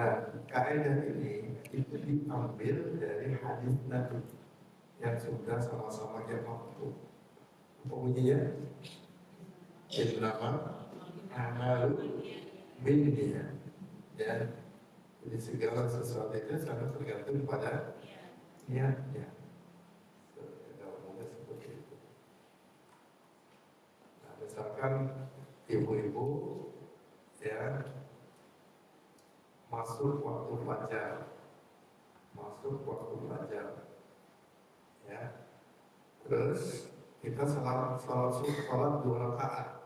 Nah, kaidah ini itu diambil dari hadis Nabi yang sudah sama-sama kita mampu. Apa bunyinya? Innama amalu binniyat. Ya, jadi segala sesuatu itu sangat tergantung pada niatnya. Seperti itu. Nah, misalkan ibu-ibu ya masuk waktu fajar, ya, terus kita sholat 2 rakaat,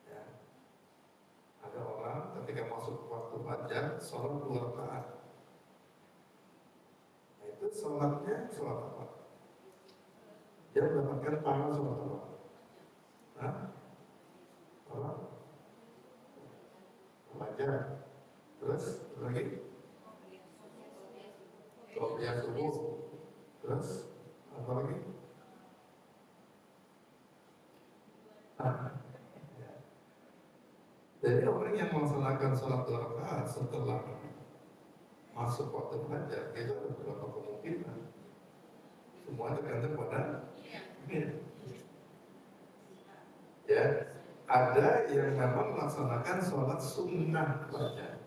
ya. Ada orang ketika masuk waktu fajar sholat 2 rakaat, nah itu sholatnya sholat apa? Dia mendapatkan pahala sholat apa? Hah? Sholat fajar. Terus lagi qobliyah subuh. Terus apa lagi? Ya. Jadi orang yang melaksanakan sholat 2 rakaat setelah masuk waktu fajar itu ada beberapa kemungkinan. Semua tergantung pada ya. Ada yang memang melaksanakan sholat sunnah fajar,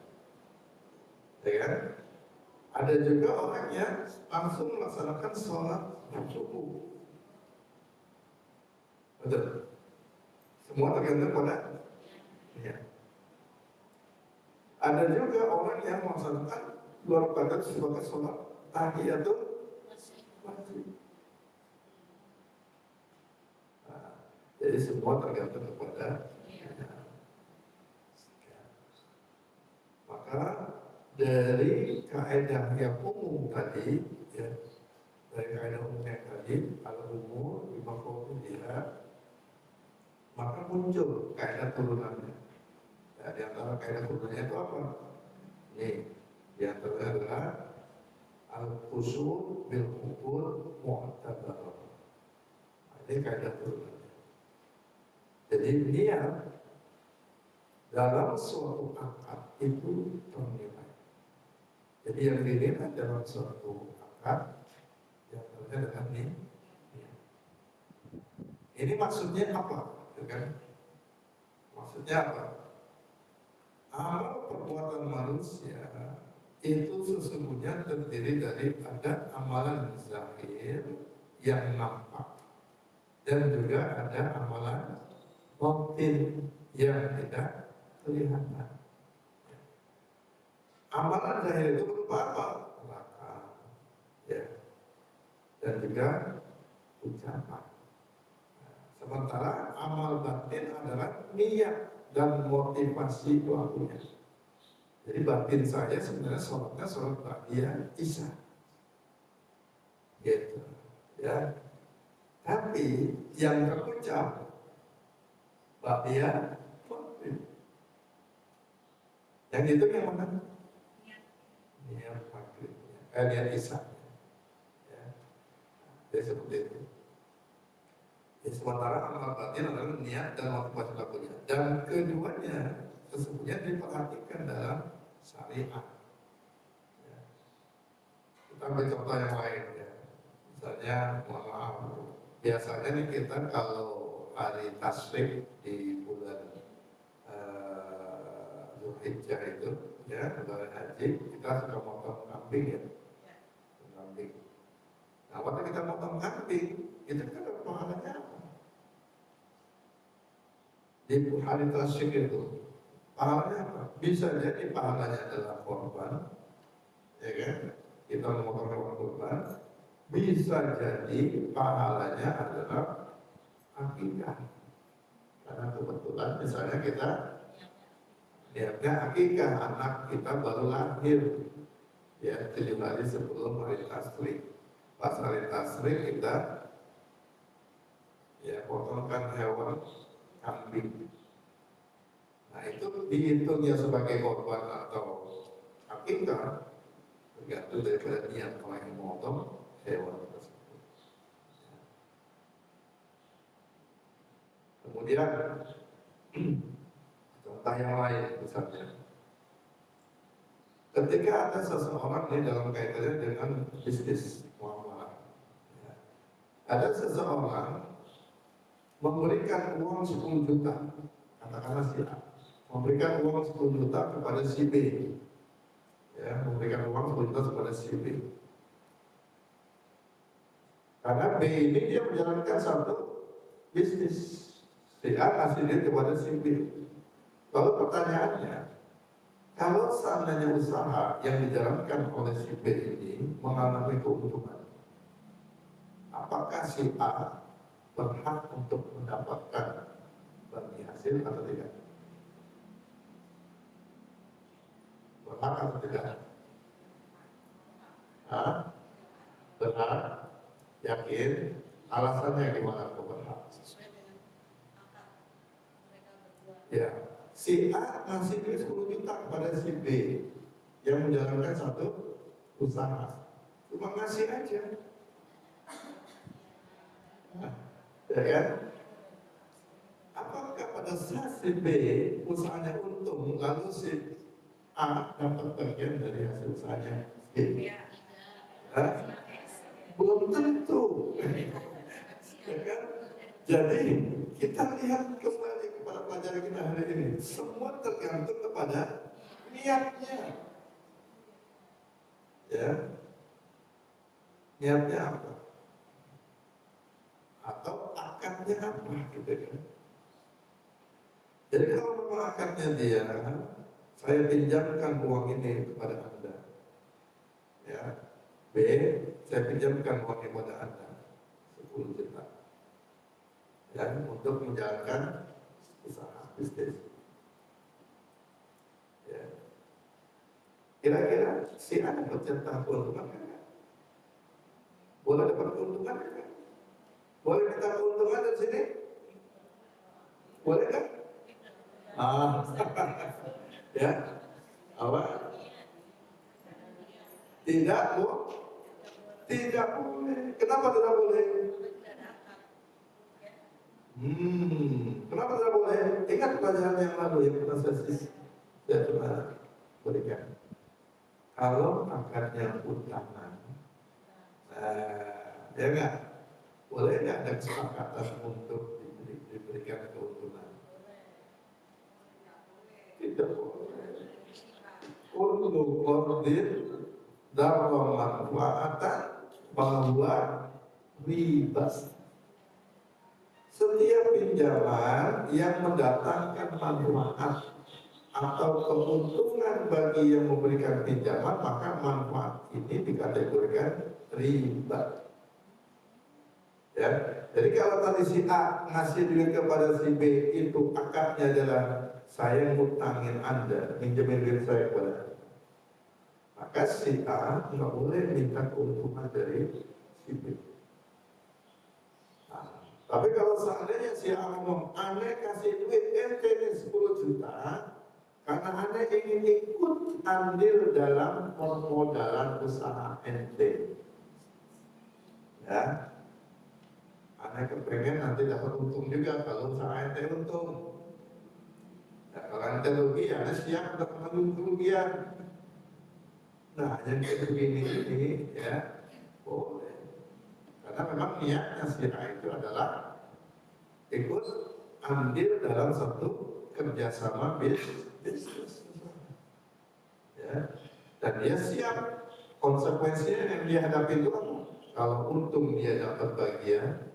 ya kan? Ada juga orang yang langsung melaksanakan sholat subuh. Betul. Semua tergantung pada ya. Ada juga orang yang melaksanakan 2 rakaat sebagai sholat tahiyatul masjid. Nah, jadi semua tergantung kepada maka dari kaidah yang umum tadi, ya, dari kaidah umum yang tadi, al-umur bimaqasid dia, maka muncul kaidah turunannya. Ya, di antara kaidah turunannya itu apa? Ini di antaranya adalah al-qusul bil uqul mu'tabarah. Ini kaidah turunannya. Jadi niat dalam suatu akad itu ternilai. Jadi yang dinilai dalam suatu akad yang terkait dengan ini. Ini maksudnya apa? Kan? Maksudnya apa? Amal perbuatan manusia itu sesungguhnya terdiri dari ada amalan zahir yang nampak dan juga ada amalan batin yang tidak kelihatan. Amalan zahir itu berupa apa? Akal, ya, dan juga ucapan. Sementara amal batin adalah niat dan motivasi pelakunya. Jadi batin saya sebenarnya sholatnya sholat ba'diyah isya, gitu, ya. Tapi yang terucap ba'diyah batin. Yang itu yang mana? Niat maghrib, niat isya, ya. Jadi seperti itu. Ya, sementara amal batin adalah niat dan motivasi pelakunya, dan keduanya sesungguhnya diperhatikan dalam syariat. Ya. Kita ambil contoh yang lain, ya. Misalnya, mohon maaf, biasanya nih kita kalau hari tasyrik di bulan Dzulhijjah itu, ya, bulan haji, kita suka motong kambing, ya, kambing. Nah, waktu kita motong kambing, itu kan ada pahalanya apa? Di hari tasyrik itu pahalanya apa? Bisa jadi pahalanya adalah korban, ya kan? Kita memotong hewan korban. Bisa jadi pahalanya adalah akikah, karena kebetulan misalnya kita niatnya akikah, anak kita baru lahir, ya, 7 hari sebelum hari tasyrik. Pas hari tasyrik kita ya potongkan hewan kambing. Nah itu dihitungnya sebagai korban atau akikah tergantung daripada niat orang yang memotong hewan tersebut. Kemudian contoh yang lain misalnya Ketika ada seseorang ini dalam kaitannya dengan bisnis muamalah, ya, ada seseorang memberikan uang 10 juta, katakanlah si A, memberikan uang 10 juta kepada si B, ya, memberikan uang 10 juta kepada si B. Karena B ini dia menjalankan satu bisnis, si A kasih duit kepada si B. Lalu pertanyaannya, kalau seandainya usaha yang dijalankan oleh si B ini mengalami keuntungan, apakah si A berhak untuk mendapatkan bagi hasil atau tidak? Berhak atau tidak? Berhak? Yakin? Alasannya gimana kok berhak? Ya, si A ngasih duit 10 juta kepada si B yang menjalankan satu usaha. Cuma ngasih aja. Ya kan? Apakah pada saat si B usahanya untung, lalu si A dapat bagian dari hasil usahanya B? Belum tentu. Ya kan? Jadi kita lihat kembali kepada pelajaran kita hari ini. Semua tergantung kepada niatnya. Ya, niatnya apa? Atau akadnya apa gitu kan? Jadi kalau memang akadnya dia, saya pinjamkan uang ini kepada Anda, ya. B, saya pinjamkan uang ini kepada Anda 10 juta, ya, untuk menjalankan usaha bisnis. Ya. Kira-kira si A dapat jatah keuntungan kan? Boleh dapat keuntungan kan? Boleh minta keuntungan dari sini? Boleh kan? Ya, apa? Tidak, Bu? Tidak boleh. Kenapa tidak boleh? Kenapa tidak boleh? Ingat pelajaran yang lalu yang pernah saya pernah berikan. Kalau akadnya utangan, ya enggak? Boleh nggak ada kesepakatan untuk diberikan keuntungan? Tidak boleh. Kullu qardin darra manfaatan bahwa riba. Setiap pinjaman yang mendatangkan manfaat atau keuntungan bagi yang memberikan pinjaman, maka manfaat ini dikategorikan riba. Ya, jadi kalau tadi si A ngasih duit kepada si B, itu akadnya adalah saya ngutangin Anda, minjemin duit saya kepada Anda. Maka si A nggak boleh minta keuntungan dari si B. Nah, tapi kalau seandainya si A ngomong, Anda kasih duit ente 10 juta, karena Anda ingin ikut andil dalam permodalan usaha ente. Ya. Anda kepengen nanti dapat untung juga kalau usaha ente untung. Nah, kalau ente rugi, Anda siap untuk menanggung kerugian. Nah, yang kayak begini ini ya boleh. Karena memang niatnya si A itu adalah ikut andil dalam satu kerjasama bisnis. Ya. Dan dia siap konsekuensinya yang dia hadapi itu apa? Kalau untung dia dapat bagian,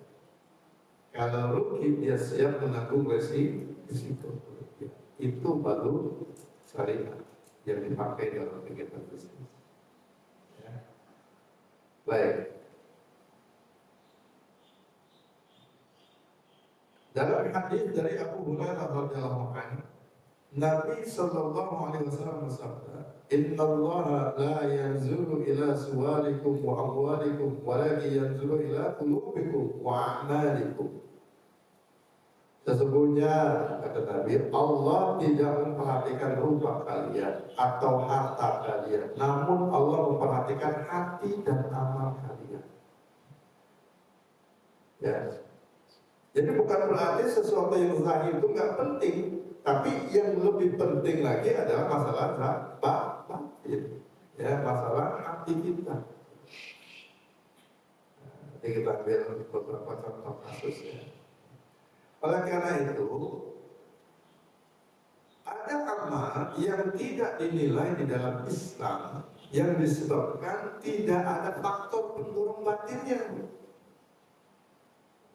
kalau rugi dia siap menanggung risiko. Itu baru syariat yang dipakai dalam kegiatan bisnis. Ya. Baik. Dalam hadis dari Abu Hurairah radhiyallahu anhu, Nabi sallallahu alaihi wasallam bersabda, "Inna Allah la yanzuru ila suwarikum wa amwalikum, walakin yanzuru ila qulubikum wa a'malikum." Sesungguhnya, kata Nabi, Allah tidak memperhatikan rupa kalian atau harta kalian, namun Allah memperhatikan hati dan amal kalian. Ya. Jadi bukan berarti sesuatu yang zahir itu nggak penting, tapi yang lebih penting lagi adalah masalah batin. ya masalah hati kita. Nanti kita ambil beberapa contoh kasusnya. Oleh karena itu, ada amal yang tidak dinilai di dalam Islam yang disebabkan tidak ada faktor pendorong batinnya.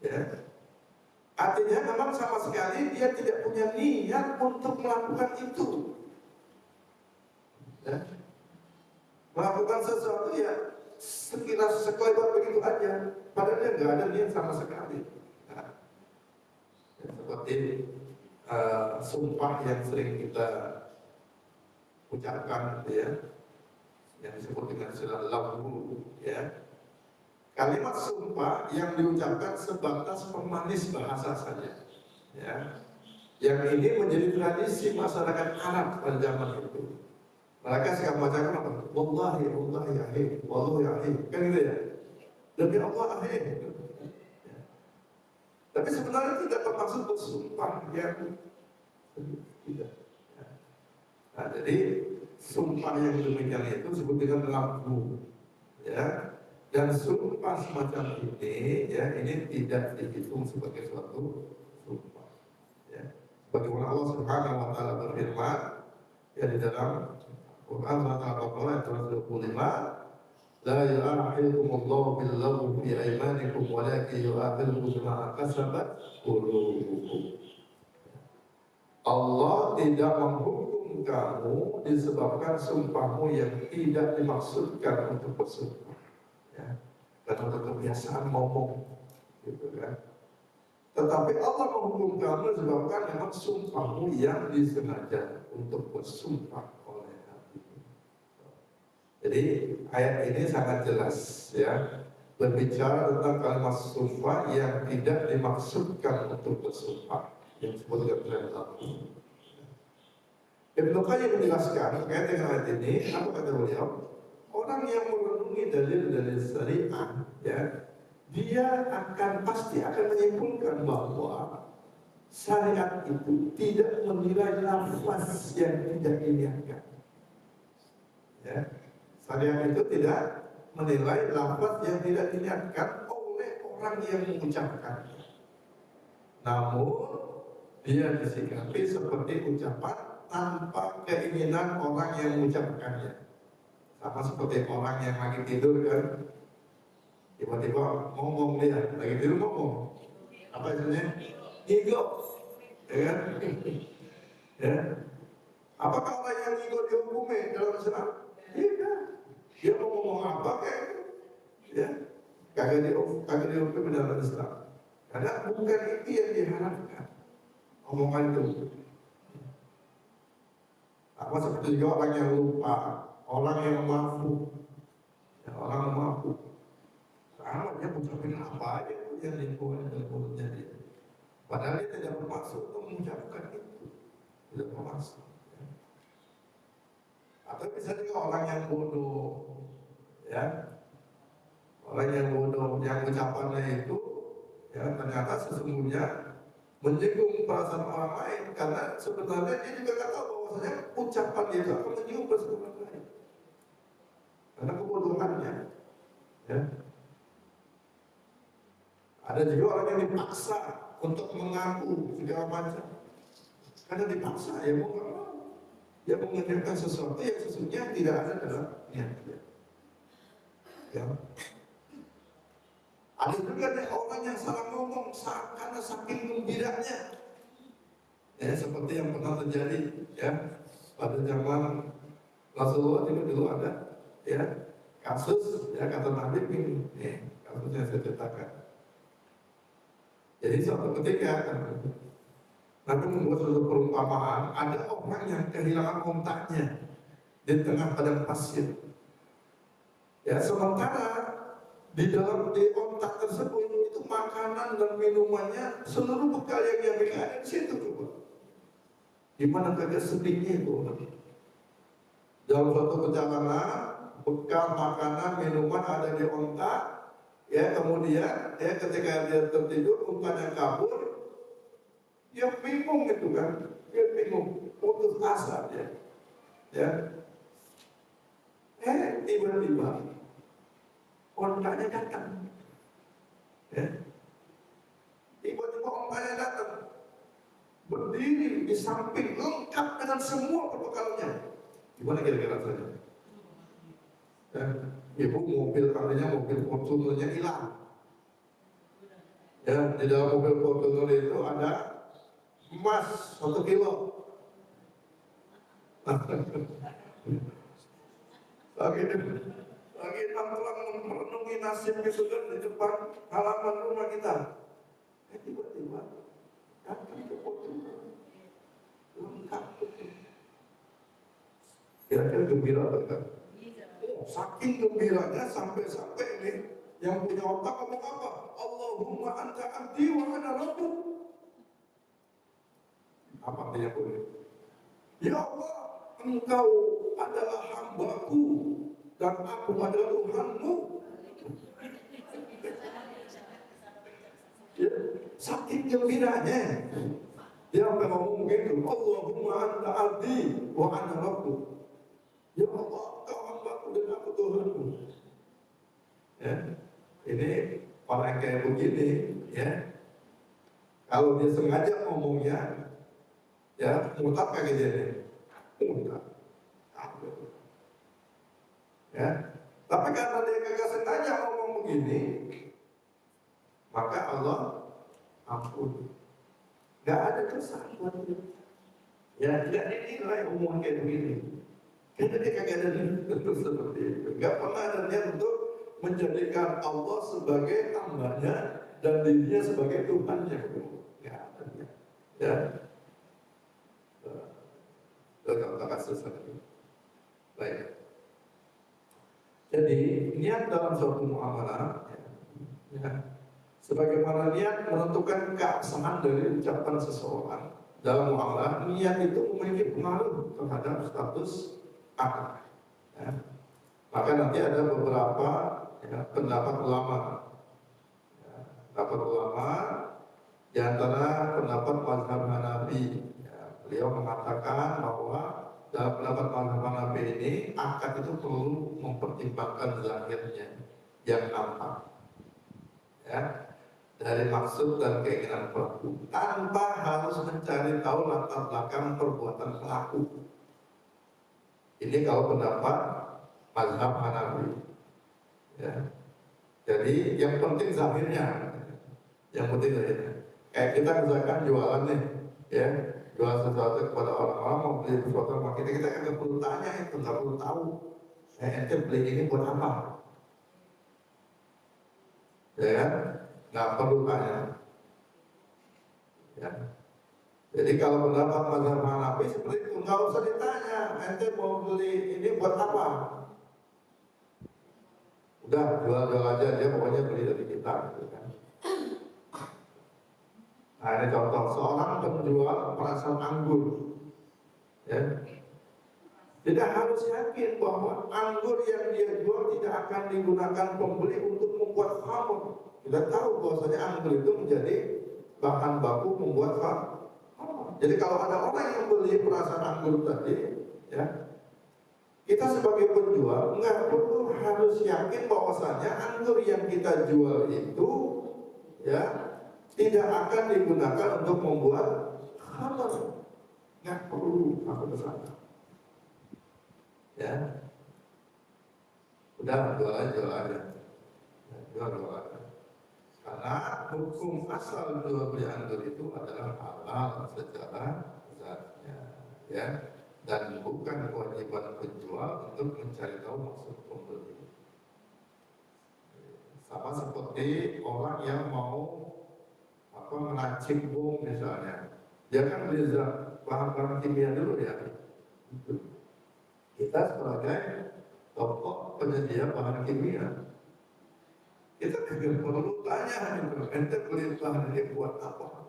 Ya. Artinya memang sama sekali dia tidak punya niat untuk melakukan itu. Ya. Melakukan sesuatu ya sekilas sekelebat begitu aja, padahal dia nggak ada niat sama sekali. Nah, ya, seperti sumpah yang sering kita ucapkan, ya, yang disebut dengan istilah lahu, ya. Kalimat sumpah yang diucapkan sebatas pemanis bahasa saja, ya. Yang ini menjadi tradisi masyarakat Arab pada zaman itu. Mereka suka membacakan apa? Wallahi, wallahi ahi, wallahi ahi, kan gitu ya. Demi Allah ahi. Ya. Tapi sebenarnya tidak bermaksud bersumpah yang tidak. Ya. Nah, jadi sumpah yang demikian itu disebut dengan lahu, ya. Dan sumpah semacam ini, ya, ini tidak dihitung sebagai suatu sumpah. Ya. Bagaimana Allah Subhanahu Wa Taala berfirman, ya, di dalam Quran surat Al-Baqarah ayat 125, la yu'akhidukumullahu bil-lagwi fi aymanikum walakin yu'akhidukum bima kasabat qulubukum. Allah tidak menghukum kamu disebabkan sumpahmu yang tidak dimaksudkan untuk bersumpah. Ya, karena untuk kebiasaan ngomong, gitu kan. Tetapi Allah menghukum kamu disebabkan memang sumpahmu yang disengaja untuk bersumpah oleh hati. Jadi ayat ini sangat jelas, ya, berbicara tentang kalimat sumpah yang tidak dimaksudkan untuk bersumpah, yang disebut dengan lahu. Ibnu Qayyim menjelaskan terkait dengan ayat ini, apa kata beliau? Orang yang merenungi dalil-dalil syariah, ya, dia pasti akan menyimpulkan bahwa syariat itu tidak menilai lafaz yang tidak diniatkan. Ya, syariat itu tidak menilai lafaz yang tidak diniatkan oleh orang yang mengucapkannya. Namun dia disikapi seperti ucapan tanpa keinginan orang yang mengucapkannya. Sama seperti orang yang lagi tidur kan, tiba-tiba ngomong, dia lagi tidur ngomong, apa istilahnya? Ngigo, ya kan? Ya. Apakah orang yang ngigo dihukumi dalam Islam? Tidak. Dia mau ngomong apa kayak, ya, kagak dihukumi dalam Islam. Karena bukan itu yang diharapkan omongan itu. Apa seperti juga orang yang lupa, orang yang mabuk, ya, orang yang mabuk, sama dia mengucapkan apa aja yang dikeluarkan dari mulutnya dia. Padahal dia tidak bermaksud untuk mengucapkan itu, tidak bermaksud. Ya. Atau bisa juga orang yang bodoh, ya, orang yang bodoh, yang ucapannya itu, ya, ternyata sesungguhnya menyinggung perasaan orang lain, karena sebenarnya dia juga nggak tahu bahwasanya ucapan dia itu akan menyinggung perasaan orang lain. Karena kebodohannya, ya. Ada juga orang yang dipaksa untuk mengaku segala macam. Karena dipaksa, ya mau nggak mau, dia mengerjakan sesuatu yang sesungguhnya tidak ada dalam niatnya. Ya. Ada juga orang yang salah ngomong karena saking gembiranya. Ya, seperti yang pernah terjadi, ya, pada zaman Rasulullah juga dulu ada, ya, kasus, ya, kata Nabi ini, ya, kasusnya saya ceritakan. Jadi suatu ketika Nabi membuat suatu perumpamaan, ada orang yang kehilangan kontaknya di tengah padang pasir. Ya, sementara di ontak tersebut itu makanan dan minumannya, seluruh bekal yang dia miliki ada di situ, coba. Gimana kagak sedihnya itu? Dalam suatu perjalanan, bekal makanan, minuman ada di ontak, ya, kemudian, ya, ketika dia tertidur, untanya kabur, dia bingung gitu kan, dia bingung, putus asa dia, ya. Tiba-tiba ontanya datang. Tiba-tiba ontanya datang, berdiri di samping, lengkap dengan semua perbekalannya. Gimana kira-kira rasanya? Ibu mobil katanya mobil Fortunernya hilang. Di dalam mobil Fortuner itu ada emas 1 kilo. Lagi nongkrong merenungi nasib gitu kan di depan halaman rumah kita. Tiba-tiba datang ke Fortuner, lengkap. Kira-kira gembira kan? Saking gembiranya sampai-sampai ini yang punya otak ngomong apa? Allahumma anta abdi wa ana rabbuk. Apa artinya boleh? Ya Allah, engkau adalah hambaku dan aku adalah Tuhanmu. Ya, saking gembiranya dia sampai ngomong begitu. Allahumma anta abdi wa ana rabbuk. Ya Allah, kau hambaku dan aku Tuhanmu. Ini orang yang kayak begini, kalau dia sengaja ngomongnya, mutat kayak gini, mutat. Tapi karena dia kagak sengaja ngomong begini, maka Allah ampun. Gak ada kesalahan. Tidak dinilai omongan kayak begini. Karena dia kagak ada niat seperti itu. Gak pernah ada niat untuk menjadikan Allah sebagai hambanya dan dirinya sebagai Tuhannya. Gak ada niat. Kalau kasus lagi. Baik. Jadi niat dalam suatu muamalah, sebagaimana niat menentukan keabsahan dari ucapan seseorang dalam muamalah, niat itu memiliki pengaruh terhadap status akad. Maka nanti ada beberapa pendapat ulama. Pendapat ulama di antara pendapat mazhab Hanafi. Beliau mengatakan bahwa dalam pendapat mazhab Hanafi ini akad itu perlu mempertimbangkan zahirnya yang nampak. Dari maksud dan keinginan pelaku tanpa harus mencari tahu latar belakang perbuatan pelaku. Ini kalau pendapat mazhab Hanafi. Jadi yang penting zahirnya. Yang penting zahirnya. Kayak kita misalkan jualan nih, jual sesuatu kepada orang-orang, mau beli sesuatu sama kita kan nggak perlu tanya itu, nggak perlu tahu. Ente beli ini buat apa? Nggak perlu tanya. Jadi kalau pendapat mazhab Hanafi seperti itu, nggak usah ditanya, ente mau beli ini buat apa? Udah jual-jual aja, dia pokoknya beli dari kita, gitu kan. Nah ini contoh seorang penjual perasan anggur, tidak harus yakin bahwa anggur yang dia jual tidak akan digunakan pembeli untuk membuat khamr. Kita tahu bahwasanya anggur itu menjadi bahan baku membuat khamr. Jadi kalau ada orang yang beli perasan anggur tadi, kita sebagai penjual nggak perlu harus yakin bahwasanya anggur yang kita jual itu tidak akan digunakan untuk membuat khamr. Nggak perlu aku kesana. Udah jual aja. Karena hukum asal jual beli anggur itu adalah halal secara zatnya, dan bukan kewajiban penjual untuk mencari tahu maksud pembeli. Sama seperti orang yang mau menacik bom misalnya, dia kan beli bahan-bahan kimia dulu Kita sebagai toko penyedia bahan kimia, kita tidak perlu tanya ente beli bahan ini buat apa?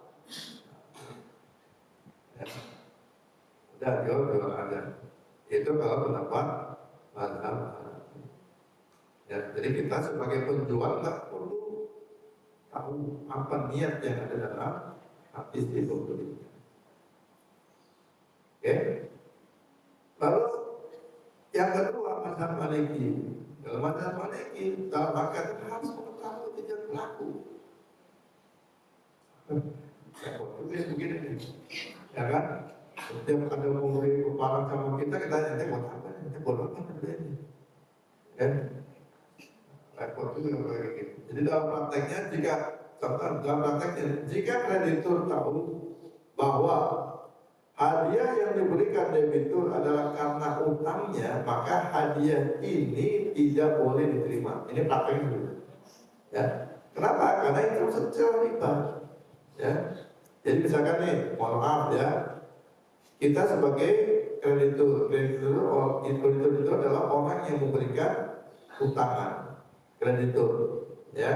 Udah jual aja. Itu kalau pendapat mazhab. Jadi kita sebagai penjual nggak perlu tahu apa niat yang ada dalam hati si pembeli. Lalu yang kedua mazhab Maliki. Dalam mazhab Maliki, dalam akad harus mengetahui tujuan pelaku. Itu begini nih, ya kan? Setiap ada pemberi kepalang sama kita tanya, buat apa? Buat apa ini? Kan? Repot juga kayak gitu. Jadi dalam prakteknya, jika kreditur tahu bahwa hadiah yang diberikan debitur adalah karena utangnya, maka hadiah ini tidak boleh diterima. Ini prakteknya dulu. Ya. Kenapa? Karena itu secara riba. Ya. Jadi misalkan nih, mohon maaf ya, kita sebagai kreditur itu adalah orang yang memberikan utangan, kreditur, ya,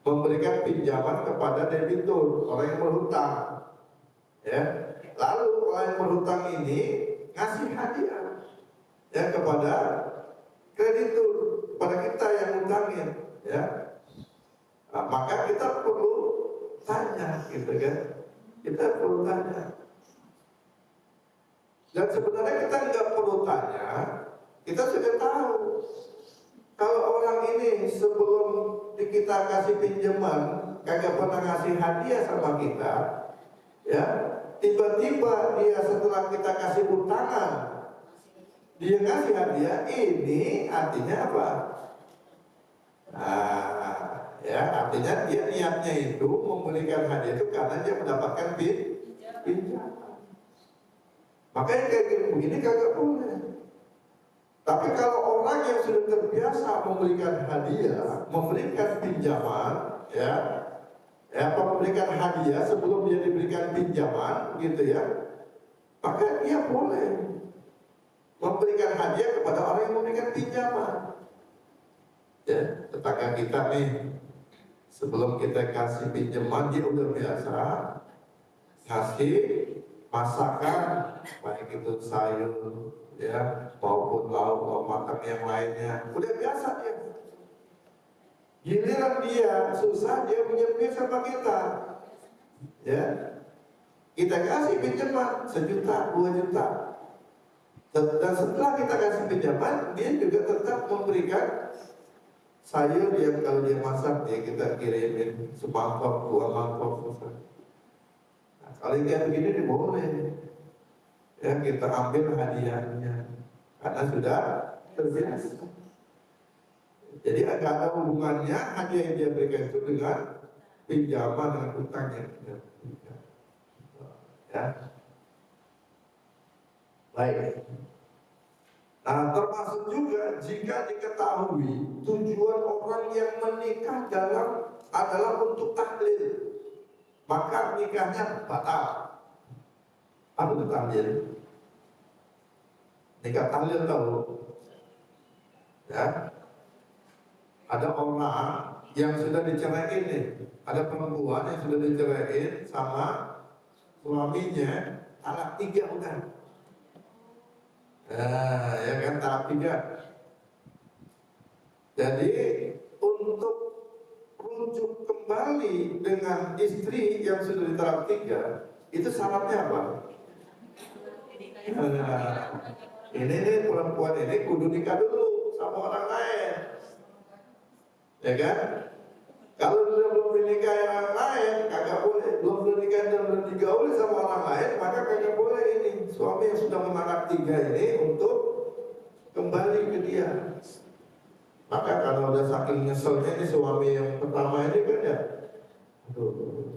memberikan pinjaman kepada debitur, orang yang berhutang, ya. Lalu orang yang berhutang ini ngasih hadiah, ya, kepada kreditur, kepada kita yang hutangin, ya. Nah, maka kita perlu tanya, gitu kan? Kita perlu tanya. Dan sebenarnya kita nggak perlu tanya, kita sudah tahu. Kalau orang ini sebelum kita kasih pinjaman, kagak pernah ngasih hadiah sama kita, ya, tiba-tiba dia setelah kita kasih utangan, dia ngasih hadiah, ini artinya apa? Nah, ya, artinya dia niatnya itu memberikan hadiah itu karena dia mendapatkan pinjaman. Makanya kayak begini kagak boleh. Tapi kalau orang yang sudah terbiasa memberikan hadiah, memberikan pinjaman, ya, memberikan hadiah sebelum dia diberikan pinjaman, gitu ya, maka dia boleh memberikan hadiah kepada orang yang memberikan pinjaman. Ya, tetangga kita nih, sebelum kita kasih pinjaman dia udah biasa kasih masakan, baik itu sayur, ya, maupun lauk matang yang lainnya, udah biasa dia. Giliran dia susah, dia pinjam sama kita, ya, kita kasih pinjaman 1 juta, 2 juta, dan setelah kita kasih pinjaman, dia juga tetap memberikan sayur yang kalau dia masak, ya kita kirimin semangkok, 2 mangkok, selesai. Kalau kayak begini boleh, ya, kita ambil hadiahnya karena sudah terbiasa. Jadi agak ada hubungannya hadiah yang dia berikan itu dengan pinjaman dengan utangnya. Ya, baik. Nah, termasuk juga jika diketahui tujuan orang yang menikah adalah untuk tahlil, maka nikahnya batal. Apa itu tahlil? Nikah tahlil tahu? Ya, ada orang yang sudah diceraiin nih, ada perempuan yang sudah diceraiin sama suaminya, talak 3 udah. Nah, ya kan, talak 3. Jadi untuk rujuk kembali dengan istri yang sudah ditalak 3, itu syaratnya apa? Nah, ini perempuan ini kudu nikah dulu sama orang lain, ya kan? Kalau dia belum menikah orang lain, kagak boleh. Belum nikah dan belum digauli sama orang lain, maka kagak boleh ini suami yang sudah menangkap 3 ini untuk kembali ke dia. Maka kalau udah saking nyeselnya ini suami yang pertama ini kan ya, aduh,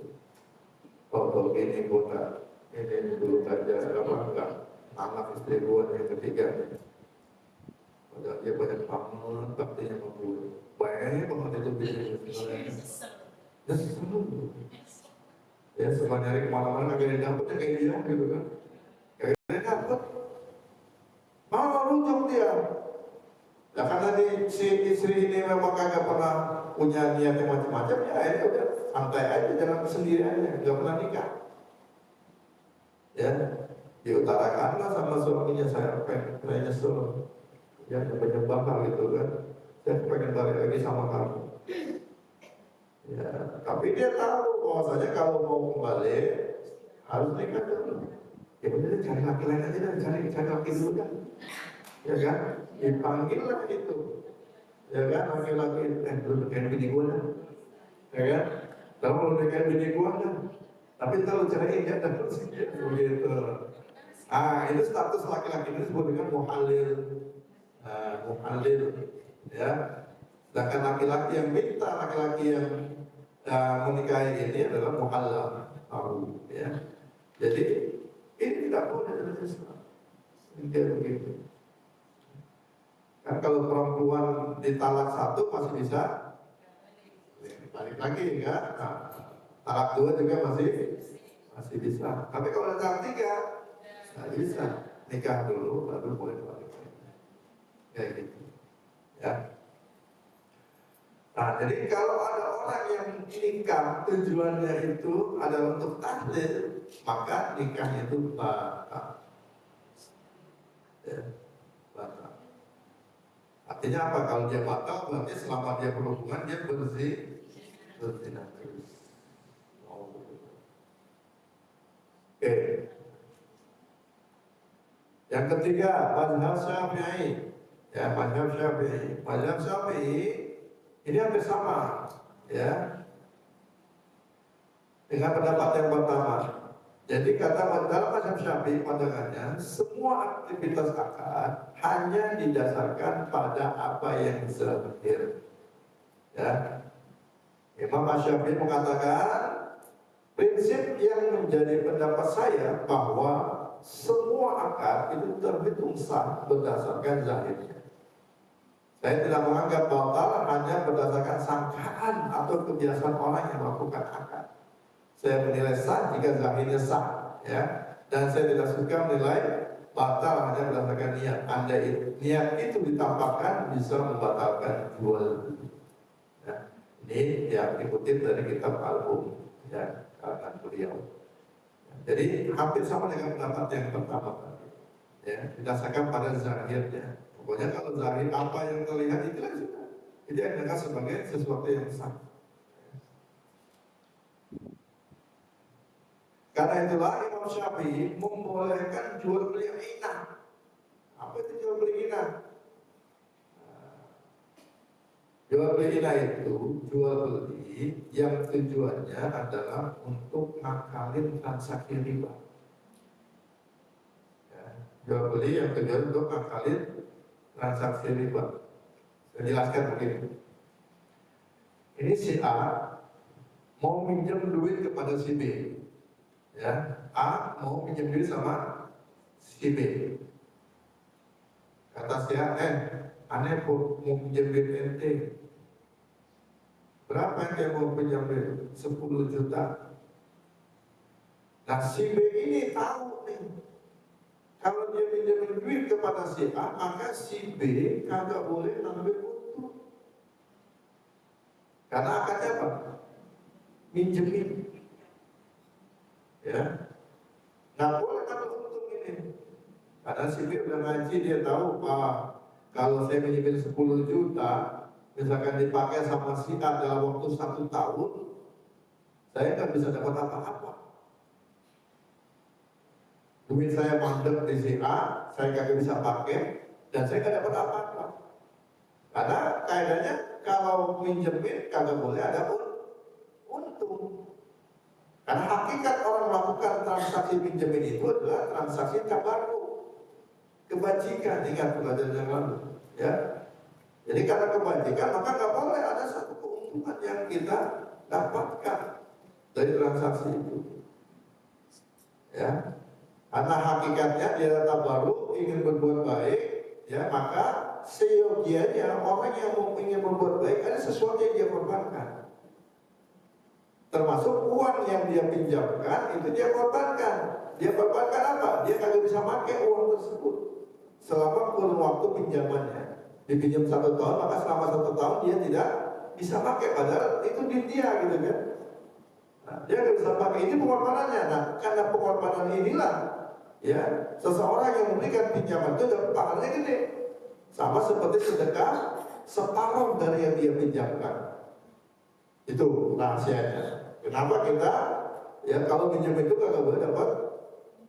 kalau ini kota ini dulu aja apa enggak anak istri gua yang ketiga. Padahal dia banyak banget baktinya sama gue. Banyak banget itu bisnis. Dan selalu ya suka nyari kemana-mana kagak dapetnya kayak dia gitu kan. Kagak dapet. Mau rujuk dia. Nah karena si istri ini memang kagak pernah punya niat yang macam-macam, ya ini udah santai aja, jalan sendiri aja, nggak pernah nikah. Ya, diutarakanlah sama suaminya, saya pengen nyesel, ya banyak bakal gitu kan, saya pengen balik lagi sama kamu. Ya, tapi dia tahu bahwasanya kalau mau kembali harus nikah dulu. Ya bener, cari laki lain aja dan cari laki dulu kan. ya kan? Dipanggil lah itu, ya kan? Laki-laki lu nikahin bini gua dah, ya kan? Kalau lu nikahin bini gua dah, tapi ntar lu ceraiin ya, dan terus begitu. Itu status laki-laki ini disebut dengan muhalil, muhalil, ya. Sedangkan laki-laki yang minta, laki-laki yang menikahi ini adalah muhalal, ya. Jadi ini tidak boleh dalam Islam. Dia begitu. Kan kalau perempuan ditalak satu masih bisa balik lagi, enggak? Nah, talak dua juga masih bisa. Tapi kalau talak tiga, nggak bisa. Nikah dulu, baru boleh balik. Kayak gitu. Ya. Nah, jadi kalau ada orang yang nikah tujuannya itu adalah untuk tahlil, maka nikahnya itu batal. Ya, batal. Artinya apa? Kalau dia batal, berarti selama dia berhubungan dia berzina terus. Oke. Yang ketiga, mazhab Syafi'i. Ya, mazhab Syafi'i. Mazhab Syafi'i ini hampir sama, ya, dengan pendapat yang pertama. Jadi kata dalam mazhab Syafi'i pandangannya semua aktivitas akad hanya didasarkan pada apa yang zahir. Ya, Imam Syafi'i mengatakan prinsip yang menjadi pendapat saya bahwa semua akad itu terhitung sah berdasarkan zahirnya. Saya tidak menganggap batal hanya berdasarkan sangkaan atau kebiasaan orang yang melakukan akad. Saya menilai sah jika zahirnya sah, ya. Dan saya tidak suka menilai batal hanya berdasarkan niat. Andai niat itu ditampakkan bisa membatalkan jual beli. Ya. Ini yang dikutip dari kitab Al-Um, ya, karangan beliau. Jadi hampir sama dengan pendapat yang pertama tadi, ya, didasarkan pada zahirnya. Pokoknya kalau zahir apa yang terlihat itulah sudah. Itu yang dianggap sebagai sesuatu yang sah. Karena itulah Imam Syafi'i membolehkan jual beli inah. Apa itu jual beli inah? Jual beli inah itu jual beli yang tujuannya adalah untuk ngakalin transaksi riba. Ya, jual beli yang tujuan untuk ngakalin transaksi riba. Saya jelaskan begini. Ini si A mau minjem duit kepada si B. Ya, A mau pinjam duit sama si B. Kata si A, aneh mau pinjam duit ente. Berapa ente mau pinjam duit? 10 juta. Nah si B ini tahu nih, kalau dia pinjam duit kepada si A, maka si B kagak boleh ngambil untung. Karena akadnya apa? Minjemin. Ya, nggak boleh kan untung ini. Karena si B udah ngaji, dia tahu kalau saya minjemin 10 juta, misalkan dipakai sama si A dalam waktu 1 tahun, saya nggak bisa dapat apa-apa. Duit saya mandek di si A, saya nggak bisa pakai, dan saya nggak dapat apa-apa. Karena kaidahnya kalau minjemin kagak boleh ada untung. Karena hakikat orang melakukan transaksi pinjamin itu adalah transaksi tabarruk, kebajikan, ingat pelajaran yang lalu, ya. Jadi karena kebajikan maka nggak boleh ada satu keuntungan yang kita dapatkan dari transaksi itu, ya. Karena hakikatnya dia tabarruk, ingin berbuat baik, ya, maka seyogianya orang yang ingin berbuat baik ada sesuatu yang dia korbankan. Termasuk uang yang dia pinjamkan itu dia korbankan. Dia korbankan apa? Dia kagak bisa pakai uang tersebut selama kurun waktu pinjamannya. Dipinjam 1 tahun, maka selama 1 tahun dia tidak bisa pakai. Padahal itu di dia, gitu kan. Nah, dia nggak bisa pakai. Ini pengorbanannya. Nah, karena pengorbanan inilah, ya, seseorang yang memberikan pinjaman itu dapat pahalanya gede. Sama seperti sedekah separuh dari yang dia pinjamkan. Itu rahasianya. Kenapa kita, ya, kalau pinjam itu kagak boleh dapat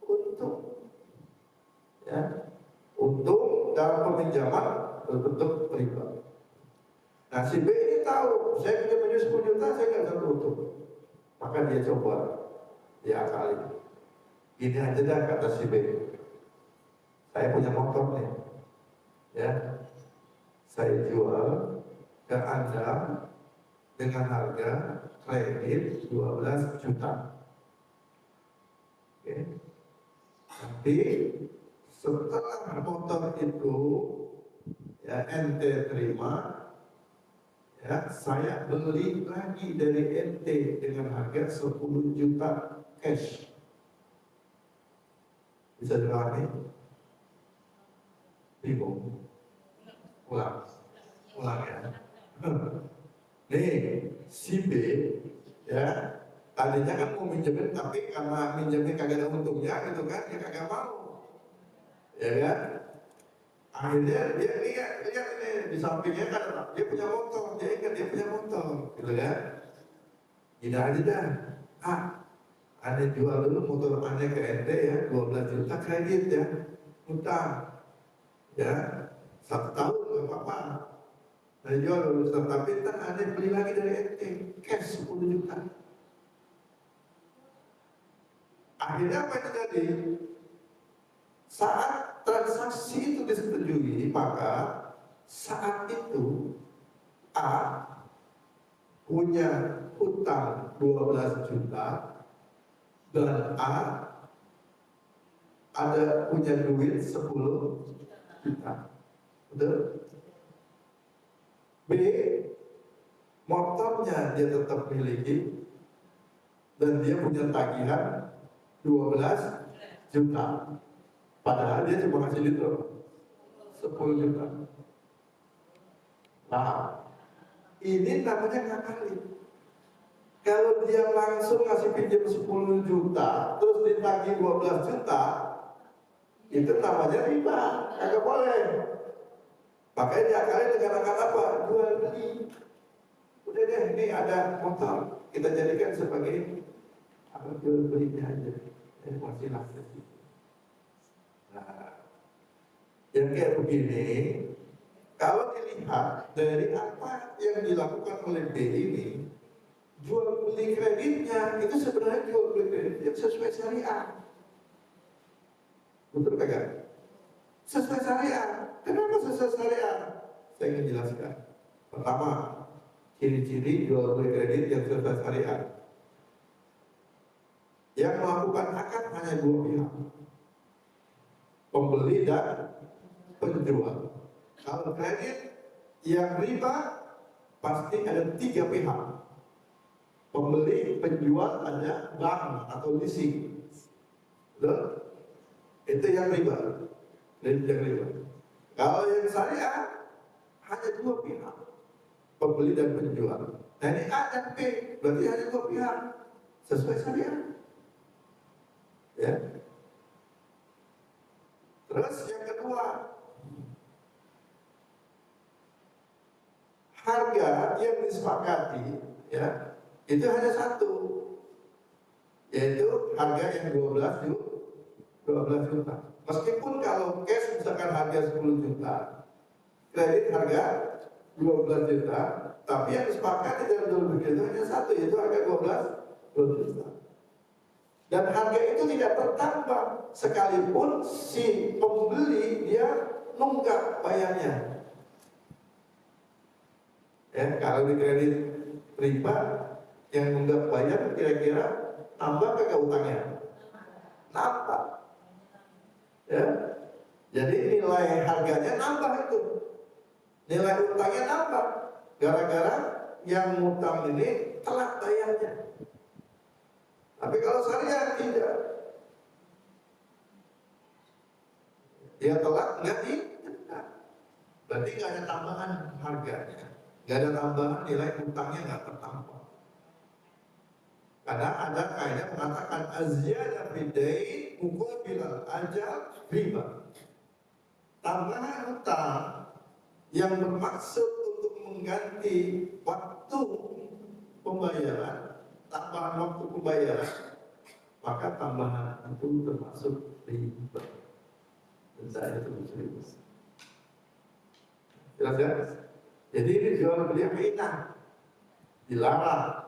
untung, ya, untung dalam peminjaman berbentuk riba. Nah si B ini tahu, saya punya minus 10 juta, saya nggak bisa tutup. Maka dia coba, dia akali. Ini aja dah kata si B. Saya punya motor nih, ya. Saya jual ke Anda dengan harga kredit 12 juta. Oke. Tapi setelah motor itu ya ente terima, ya saya beli lagi dari ente dengan harga 10 juta cash. Bisa dipahami? Bingung? Ulang ya. Nih si B ya tadinya kan mau minjemin, tapi karena minjemin kagak ada untungnya gitu kan, dia kagak mau, ya kan? Akhirnya dia lihat ini di sampingnya kan dia punya motor, dia ingat dia punya motor, gitu kan? Gini aja dah, aneh jual dulu motor aneh ke ente ya, 12 juta kredit ya, utang, ya 1 tahun nggak apa-apa. Saya jual dulu, tapi ntar aneh beli lagi dari ente, cash 10 juta. Akhirnya apa yang terjadi? Saat transaksi itu disetujui, maka saat itu A punya hutang 12 juta dan A ada punya duit 10 juta. Betul? B motornya dia tetap miliki dan dia punya tagihan 12 juta. Padahal dia cuma ngasih duit 10 juta. Nah, ini namanya ngakalin. Kalau dia langsung ngasih pinjam 10 juta, terus ditagih 12 juta, itu namanya riba, kagak boleh. Makanya diakalin dengan akal apa? Jual beli. Udah deh, ini ada motor, kita jadikan sebagai apa, jual belinya aja. Masih langsung. Nah, yang kayak begini, kalau dilihat dari apa yang dilakukan oleh B ini, jual beli kreditnya itu sebenarnya jual beli kredit yang sesuai syariah. Betul kagak? Sesuai syariah. Kenapa sesuai syariah? Saya ingin jelaskan. Pertama, ciri-ciri jual beli kredit yang sesuai syariah. Yang melakukan akad hanya 2 pihak, pembeli dan penjual. Kalau kredit yang riba pasti ada 3 pihak, pembeli, penjual, ada bank atau leasing. Betul? Itu yang riba, kredit yang riba. Kalau yang syariah hanya 2 pihak, pembeli dan penjual. Nah ini A dan B, berarti hanya 2 pihak, sesuai syariah. Ya. Terus yang kedua, harga yang disepakati ya itu hanya satu, yaitu harga yang 12 juta. Meskipun kalau cash misalkan harga 10 juta, kredit harga 12 juta, tapi yang disepakati dalam jual beli itu hanya satu, yaitu harga 12 juta. Dan harga itu tidak bertambah sekalipun si pembeli dia nunggak bayarnya. Ya, kalau di kredit riba yang nunggak bayar kira-kira tambah ke utangnya? Nambah. Ya. Jadi nilai harganya nambah itu. Nilai utangnya nambah. Gara-gara yang ngutang ini telat bayarnya. Tapi kalau syariah tidak, dia telat nggak didenda, berarti nggak ada tambahan harganya, nggak ada tambahan nilai utangnya nggak tertambah. Karena ada kaidah mengatakan azziyadah fidain muqabilal ajal riba. Tambahan utang yang bermaksud untuk mengganti waktu pembayaran, tambahan waktu pembayaran, maka tambahan itu termasuk riba. Dan saya itu serius. Jelas ya? Jadi ini jual beli inah dilarang.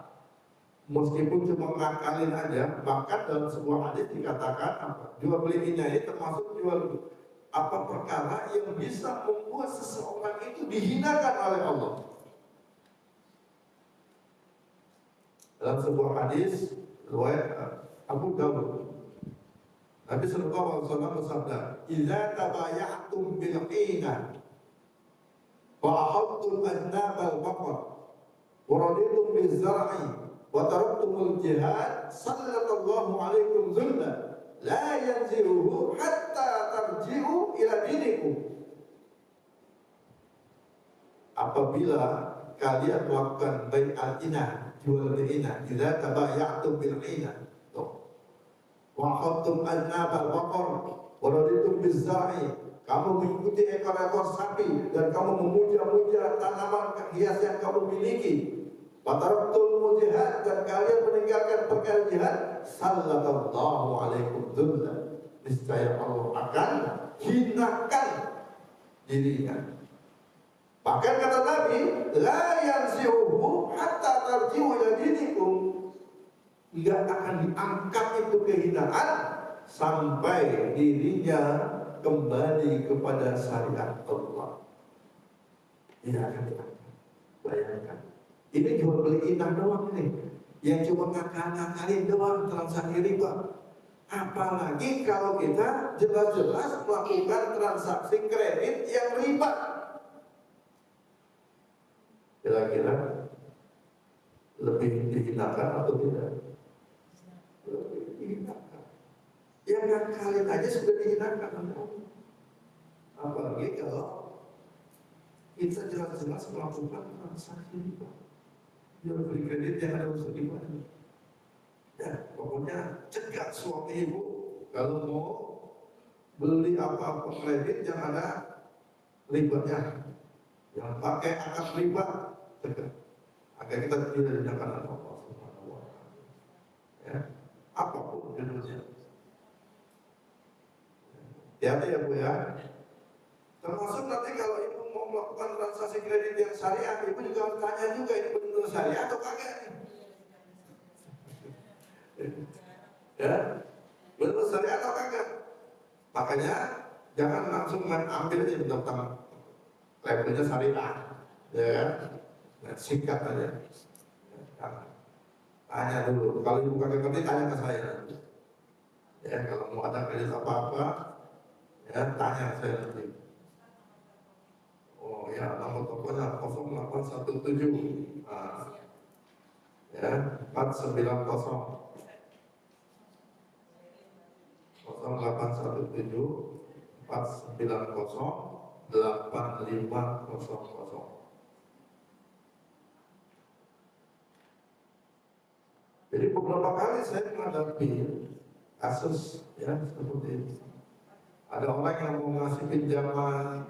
Meskipun cuma ngakalin aja, bahkan dalam sebuah hadis dikatakan apa? Jual beli inah ini termasuk jual apa perkara yang bisa membuat seseorang itu dihinakan oleh Allah. Dalam sebuah hadis riwayat Abu Dawud, Nabi sallallahu alaihi wasallam bersabda, "Idza tabaya'tum bil inah wa ahadtum adnab al-baqar wa raditum biz zar'i wa taraktumul jihad sallallahu alaikum dhulla la yanziruhu hatta tarji'u ila dinikum." Apabila kalian melakukan bai'al inah, jual beli inah, idza tabaya'tum bil inah wa akhadtum adnab al-baqar wa raditum biz zar'i, kamu mengikuti ekor-ekor sapi dan kamu memuja-muja tanaman hias yang kamu miliki, Wataraktul jihad, dan kalian meninggalkan perkara jihad, sallallahu alaikum dzullah, niscaya Allah akan hinakan dirinya. Bahkan kata Nabi, la yansihuhu hatta tarji'u ila dinikum, tidak akan diangkat itu kehinaan sampai dirinya kembali kepada syariat Allah. Tidak akan diangkat. Bayangkan. Ini jual beli inah doang nih, yang cuma ngakal-ngakalin doang transaksi riba. Apalagi kalau kita jelas-jelas melakukan transaksi kredit yang riba. Kira-kira lebih dihinakan atau tidak? Lebih dihinakan. Yang ngakalin aja sudah dihinakan. Apalagi kalau kita jelas-jelas melakukan transaksi riba. Jual beli kredit yang ada unsur riba. Ya, pokoknya cegah suami ibu kalau mau beli apa-apa kredit yang ada ribanya, yang pakai akad riba, cegah agar kita tidak dinyatakan Allah Subhanahu wa Ta'ala. Ya, apapun judulnya. Hati-hati ya Bu ya. Termasuk nanti kalau ibu mau melakukan transaksi kredit yang syariah, ibu juga harus tanya juga, ini benar syariah atau kagak nih? Ya, benar syariah atau kagak? Makanya jangan langsung ambil aja tentang labelnya syariah, ya, nah, singkat aja. Tanya dulu, kalau ibu kagak ngerti tanya ke saya. Ya, kalau mau ada kredit apa-apa, ya tanya saya nanti. Oh ya, nomor tokonya 0817 ya 490 0817 490 8500. Jadi beberapa kali saya menghadapi kasus ya seperti ini. Ada orang yang mau ngasih pinjaman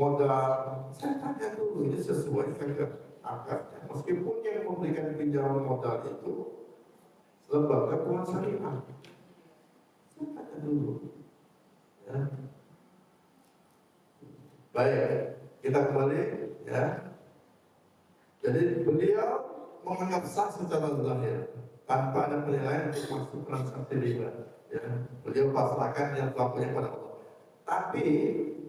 modal, saya tanya dulu ini sesuai dengan akadnya. Meskipun yang memberikan pinjaman modal itu lembaga keuangan syariah, saya tanya dulu. Ya. Baik, kita kembali ya. Jadi beliau menganggap sah secara zahir tanpa ada penilaian untuk masuk transaksi riba. Ya. Beliau pasrahkan yang pelakunya pada Allah. Tapi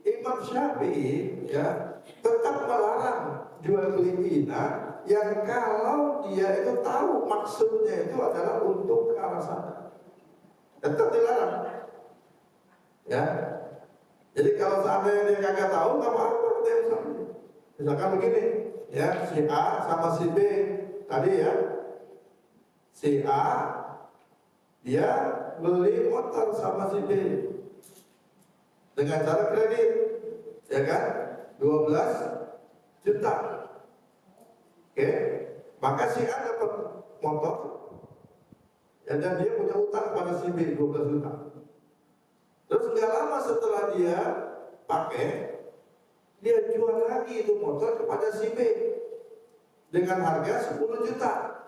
Imam Syafi'i ya tetap melarang jual beli inah yang kalau dia itu tahu maksudnya itu adalah untuk ke arah sana, tetap dilarang. Ya, jadi kalau seandainya dia kagak tahu nggak apa-apa dia misalnya. Misalkan begini, ya si A sama si B tadi ya, si A dia beli motor sama si B dengan cara kredit, ya kan, 12 juta. Oke, maka si A dapat motor, ya, dan dia punya utang pada si B 12 juta. Terus nggak lama setelah dia pakai, dia jual lagi itu motor kepada si B dengan harga 10 juta.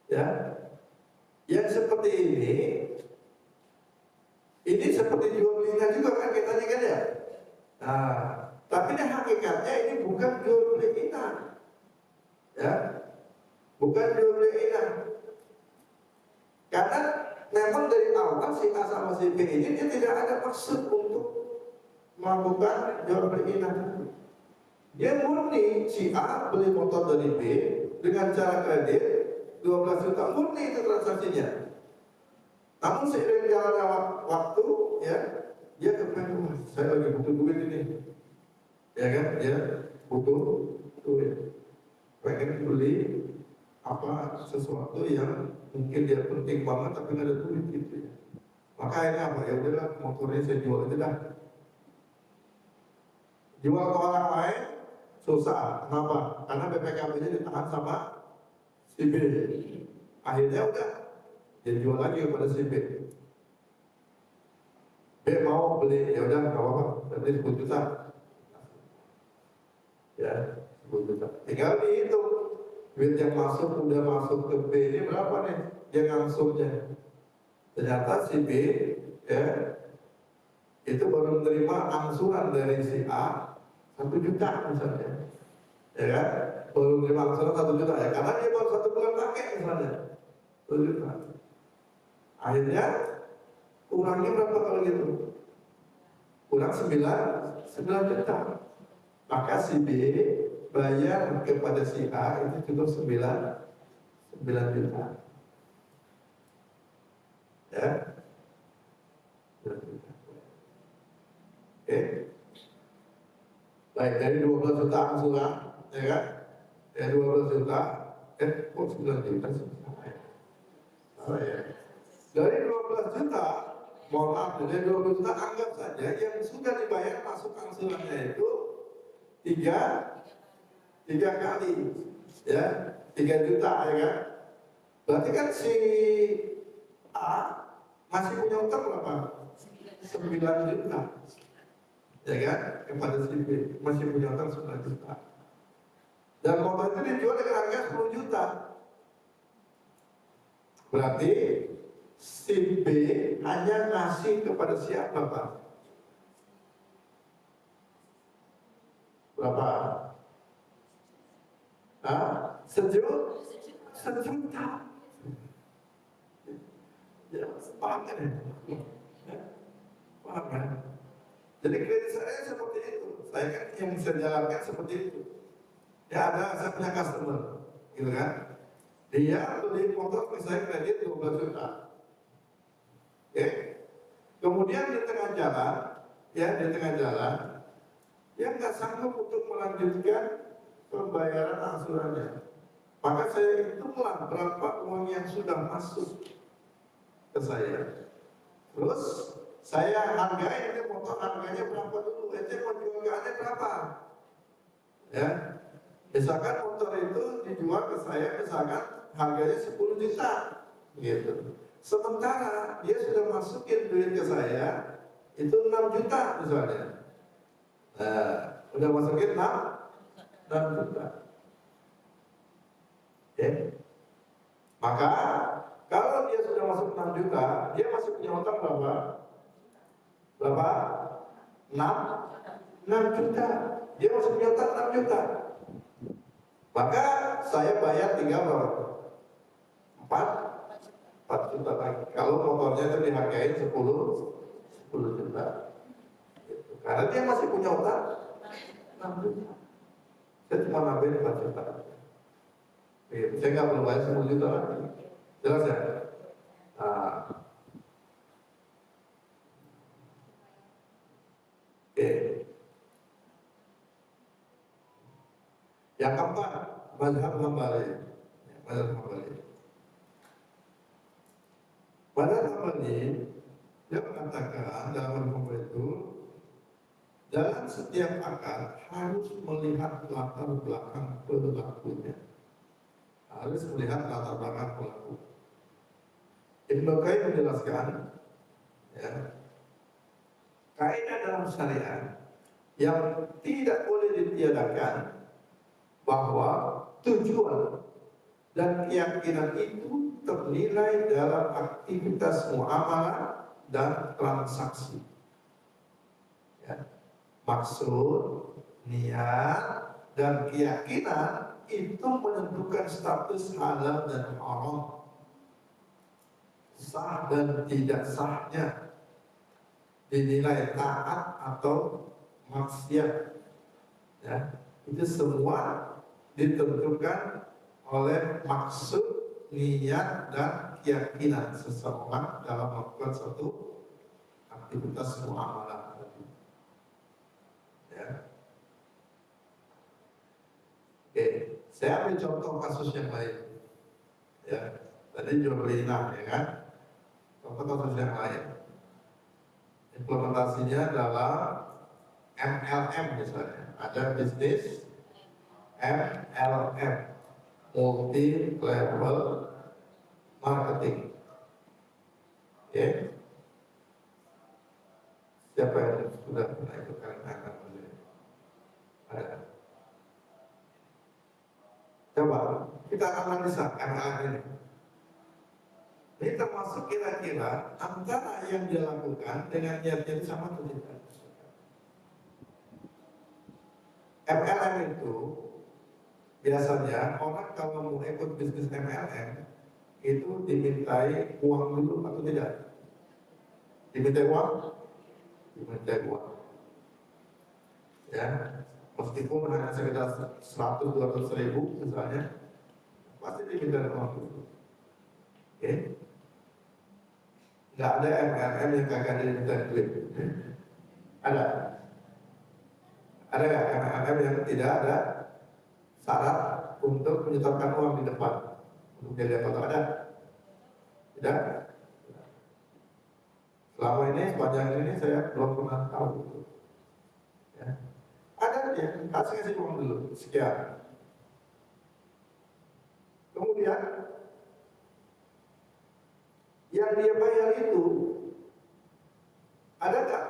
Ya, yang seperti ini seperti jual belinya juga kan kita kan ya. Nah, Tapi hakikatnya ini bukan jual beli inang, ya, bukan jual beli inang. Karena memang dari awal si A sama si B ini dia tidak ada maksud untuk melakukan jual beli inang. Dia murni si A beli motor dari B dengan cara kredit 12 juta, murni itu transaksinya. Namun seiring jalannya waktu, ya, dia kepengen, saya lagi butuh duit ini, ya kan, dia butuh duit, pengen beli apa sesuatu yang mungkin dia penting banget tapi nggak ada duit gitu ya. Maka akhirnya apa, ya udahlah motornya saya jual aja dah. Jual ke orang lain susah, kenapa? Karena BPKB-nya ditahan sama si B. Akhirnya udah dia jual lagi kepada si B. B mau beli, ya udah nggak apa-apa, berarti 10 juta. Ya, 10 juta. Tinggal dihitung duit yang masuk, udah masuk ke B ini berapa nih? Dia ngangsungnya. Ternyata si B, ya, itu baru menerima angsuran dari si A 1 juta misalnya, ya kan? Baru menerima angsuran 1 juta ya, karena dia baru 1 bulan pakai misalnya 1 juta. Akhirnya kurangnya berapa kalau gitu? Kurang 9 juta. Maka si B bayar kepada si A itu cukup 9 juta. Ya. 9 juta. Oke. Baik, dari 12 juta angsuran, ya kan? Dari 12 juta, kok 9 juta sih? Salah ya. Dari 12 juta, mohon maaf, dari 12 juta anggap saja yang sudah dibayar masuk angsurannya itu 3 kali, ya, 3 juta, ya kan? Berarti kan si A masih punya utang berapa? 9 juta, ya kan? Kepada si B masih punya utang 9 juta. Dan motor itu dijual dengan harga 10 juta. Berarti si B hanya ngasih kepada siapa, Pak? Berapa? Sejuta. Ya, paham kan ya? Paham kan? Jadi kredit saya seperti itu. Saya kan yang bisa jalankan seperti itu. Ya ada, saya punya customer, gitu kan? Dia beli motor misalnya kredit 12 juta. Oke? Kemudian di tengah jalan, dia nggak sanggup untuk melanjutkan pembayaran angsurannya. Maka saya hitunglah berapa uang yang sudah masuk ke saya. Terus saya hargai ini motor harganya berapa dulu. Ente mau jual ke Anda berapa? Ya, misalkan motor itu dijual ke saya misalkan harganya 10 juta, gitu. Sementara dia sudah masukin duit ke saya itu 6 juta misalnya. Nah, udah masukin 6 juta. Ya. Maka kalau dia sudah masuk 6 juta, dia masih punya utang berapa? Berapa? 6 juta. Dia masih punya utang 6 juta. Maka saya bayar tinggal berapa? 4 juta lagi. Kalau motornya itu dihargai 10 juta. Gitu. Karena dia masih punya utang 6 juta. Saya cuma nambahin 4 juta. Gitu. Saya nggak perlu bayar 10 juta lagi. Jelas ya? Nah. Oke. Yang keempat, mazhab Hambali. Mazhab Hambali. Mazhab Hambali dia mengatakan dalam hukum itu dalam setiap akad harus melihat latar belakang pelakunya. Harus melihat latar belakang pelaku. Ibnu Qayyim menjelaskan, ya, kaidah dalam syariat yang tidak boleh ditiadakan bahwa tujuan dan keyakinan itu ternilai dalam aktivitas muamalah dan transaksi. Ya. Maksud niat dan keyakinan itu menentukan status halal dan haram, sah dan tidak sahnya, dinilai taat atau maksiat. Ya, itu semua ditentukan oleh maksud, niat dan keyakinan seseorang dalam melakukan suatu aktivitas muamalah. Ya. Oke, saya ambil contoh kasus yang lain. Ya, tadi jual beli inang, ya kan? Contoh kasus yang lain. Implementasinya dalam MLM misalnya. Ada bisnis MLM, multi level marketing. Oke. Siapa yang sudah pernah ikut kalian? Ada. Coba kita analisa MLM ini. Ini termasuk kira-kira antara yang dilakukan dengan niatnya itu sama atau tidak. MLM itu biasanya orang kalau mau ikut bisnis MLM itu dimintai uang dulu atau tidak? Dimintai uang? Dimintai uang. Ya, meskipun hanya sekitar 100-200 ribu misalnya, pasti dimintai uang dulu. Oke? Nggak ada MLM yang kagak dimintai duit. Ada? Ada nggak MLM yang tidak ada syarat untuk menyetorkan uang di depan untuk jadi apa? Ada? Tidak? Selama ini sepanjang ini saya belum pernah tahu. Ya. Ada ya, kasih uang dulu sekian. Kemudian yang dia bayar itu ada nggak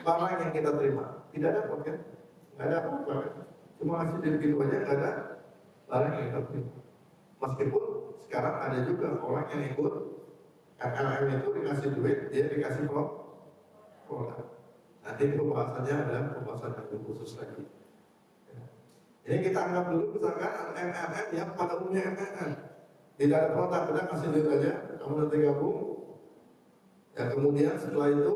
barang yang kita terima? Tidak ada kok kan? Nggak ada apa-apa kan? Cuma hasil dari gitu aja nggak ada barang yang kita terima. Meskipun sekarang ada juga orang yang ikut MLM itu dikasih duit, dia dikasih produk. Nanti pembahasannya adalah pembahasan yang khusus lagi. Ini kita anggap dulu misalkan MLM yang pada umumnya MLM. Tidak ada produk, kita kasih duit aja, kamu nanti gabung. Ya kemudian setelah itu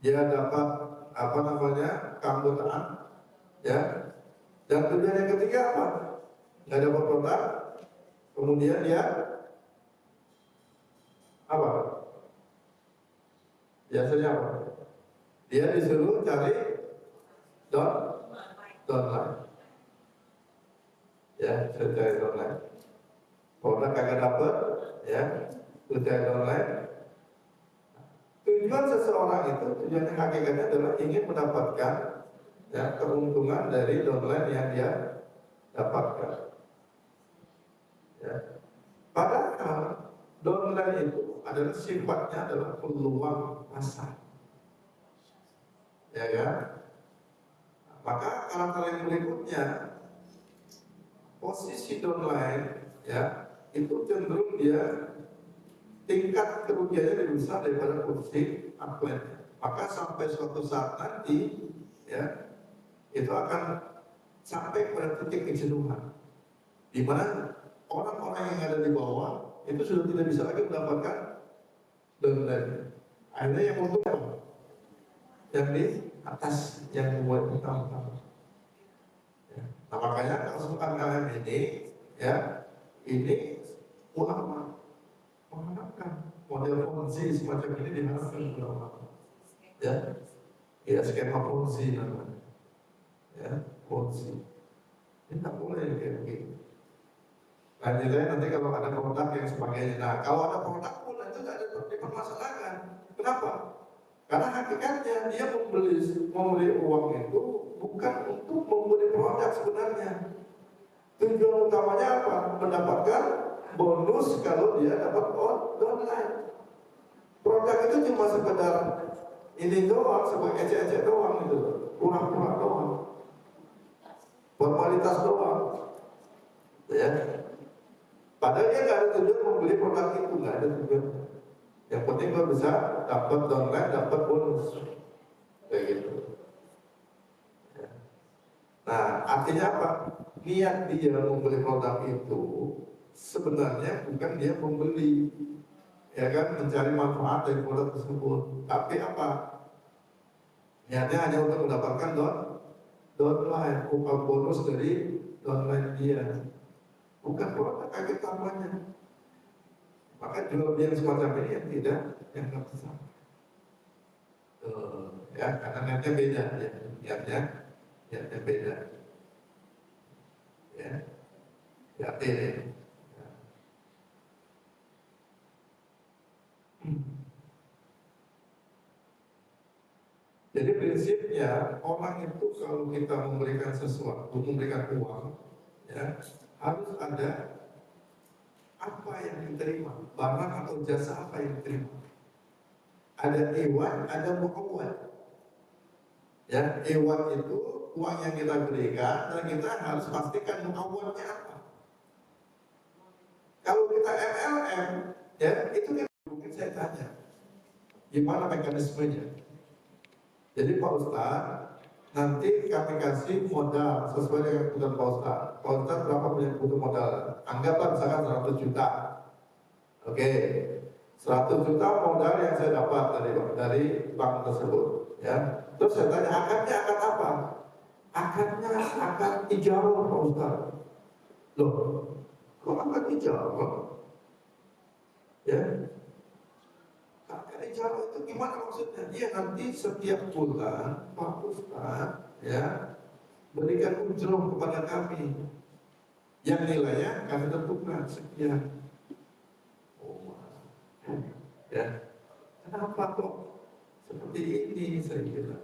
dia dapat apa namanya keanggotaan, ya. Dan tujuan yang ketiga apa? Nggak dapat produk, kemudian dia apa? Biasanya apa? Dia disuruh cari downline. Ya, saya cari downline. Produk kagak dapat, ya, cari downline. Tujuan seseorang itu, tujuannya hakikatnya adalah ingin mendapatkan ya, keuntungan dari downline yang dia dapatkan. Ya. Padahal downline itu adalah sifatnya adalah peluang pasar. Ya kan? Maka karakter yang berikutnya, posisi downline ya itu cenderung dia tingkat kerugiannya lebih besar daripada posisi upline. Maka sampai suatu saat nanti ya itu akan sampai pada titik kejenuhan, di mana orang-orang yang ada di bawah itu sudah tidak bisa lagi mendapatkan downline. Akhirnya yang untung apa? Yang di atas yang membuat utama. Ya. Nah makanya kasus MLM ini ya ini ulama mengharapkan model Ponzi semacam ini diharapkan ulama. Ya, ya skema Ponzi namanya. Ya, Ponzi. Ini tak boleh kayak begini. Lanjutnya nanti kalau ada produk yang sebagainya. Nah kalau ada produk pun itu tidak ada dipermasalahkan. Kenapa? Karena hakikatnya dia membeli uang itu bukan untuk membeli produk sebenarnya. Tujuan utamanya apa? Mendapatkan bonus kalau dia dapat downline. Produk itu cuma sekedar ini doang, sebagai ecek-ecek doang itu, pura-pura doang, formalitas doang. Ya. Padahal dia nggak ada tujuan membeli produk itu, nggak ada tujuan. Yang penting gue bisa dapat downline, dapat bonus, kayak gitu. Ya. Artinya apa? Niat dia membeli produk itu sebenarnya bukan dia membeli, ya kan, mencari manfaat dari produk tersebut. Tapi apa? Niatnya hanya untuk mendapatkan downline, upah bonus dari downline dia. Bukan produk kaget tambahannya. Maka jual yang semacam ini yang tidak, yang nggak bisa. Ya, karena niatnya beda, ya. Niatnya beda. Ya, ini. Ya. Jadi prinsipnya orang itu kalau kita memberikan sesuatu, memberikan uang, ya harus ada apa yang diterima, barang atau jasa apa yang diterima. Ada iwan, ada muawwad. Ya, iwan itu uang yang kita berikan dan kita harus pastikan muawwadnya apa. Kalau kita MLM, ya itu kan mungkin saya tanya, gimana mekanismenya? Jadi Pak Ustadz, nanti kami kasih modal sesuai dengan kebutuhan Pak Ustadz. Pak Ustadz berapa punya kebutuhan modal? Anggaplah misalkan 100 juta. Oke, 100 juta modal yang saya dapat dari bank tersebut. Ya, terus saya tanya akadnya akad apa? Akadnya akad ijarah Pak Ustadz. Loh, kok akad ijarah? Ya, akad ijarah itu gimana maksudnya? Dia nanti setiap bulan Pak Ustadz ya berikan ujroh kepada kami yang nilainya kami tentukan sekian. Ya, kenapa kok seperti ini saya bilang?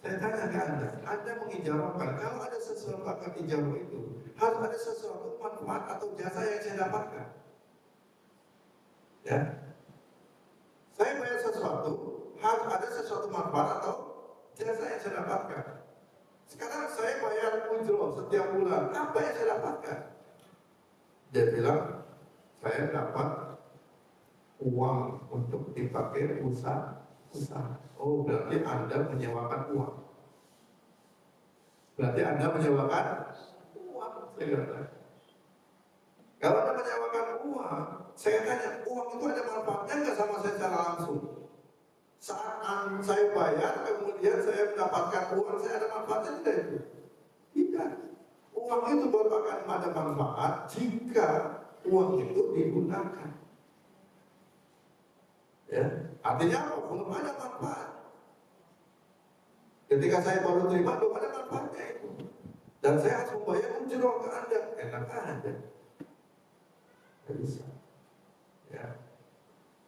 Saya tanya ke Anda mengijarahkan, kalau ada sesuatu akad ijarah itu, harus ada sesuatu manfaat atau jasa yang saya dapatkan. Ya, saya bayar sesuatu, harus ada sesuatu manfaat atau jasa yang saya dapatkan. Sekarang saya bayar ujroh setiap bulan, apa yang saya dapatkan? Dia bilang, saya dapat uang untuk dipakai usaha. Oh, berarti Anda menyewakan uang. Berarti Anda menyewakan uang, saya katakan. Kalau Anda menyewakan uang, saya tanya, uang itu ada manfaatnya nggak sama saya secara langsung? Saat saya bayar, kemudian saya mendapatkan uang, saya ada manfaatnya tidak itu? Tidak. Uang itu baru akan ada manfaat jika uang itu digunakan. Ya, artinya apa? Belum ada manfaat. Ketika saya baru terima, belum ada manfaatnya itu. Dan saya harus membayar ujroh ke Anda. Enak aja. Tidak bisa. Ya.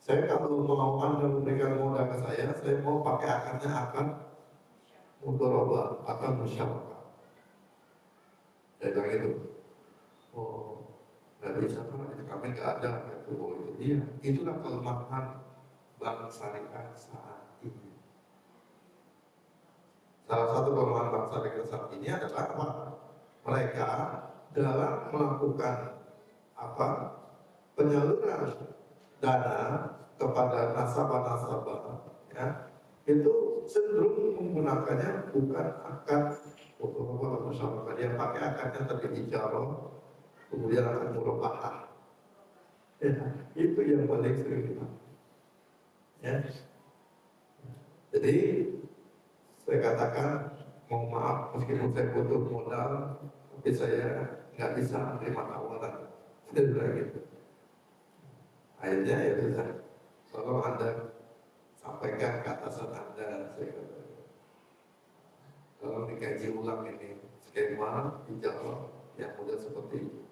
Saya kalau mau Anda memberikan modal ke saya mau pakai akadnya akad mudharabah, akad musyawarah. Saya bilang itu. Oh, nggak bisa Pak, kami nggak ada. Oh, itu dia. Itulah kelemahan bank syariah saat ini. Salah satu kelemahan bank syariah saat ini adalah apa? Mereka dalam melakukan penyaluran dana kepada nasabah-nasabah, ya, itu cenderung menggunakannya bukan akad atau musyawarah. Dia pakai akadnya tadi ijarah, kemudian akad murabahah. Ya, itu yang paling sering dipakai. Ya. Jadi saya katakan, mohon maaf meskipun saya butuh modal, tapi saya nggak bisa menerima tawaran. Saya bilang gitu. Akhirnya ya sudah, tolong Anda sampaikan ke atasan Anda, saya katakan, tolong dikaji ulang ini skema ijarah yang mudah seperti ini.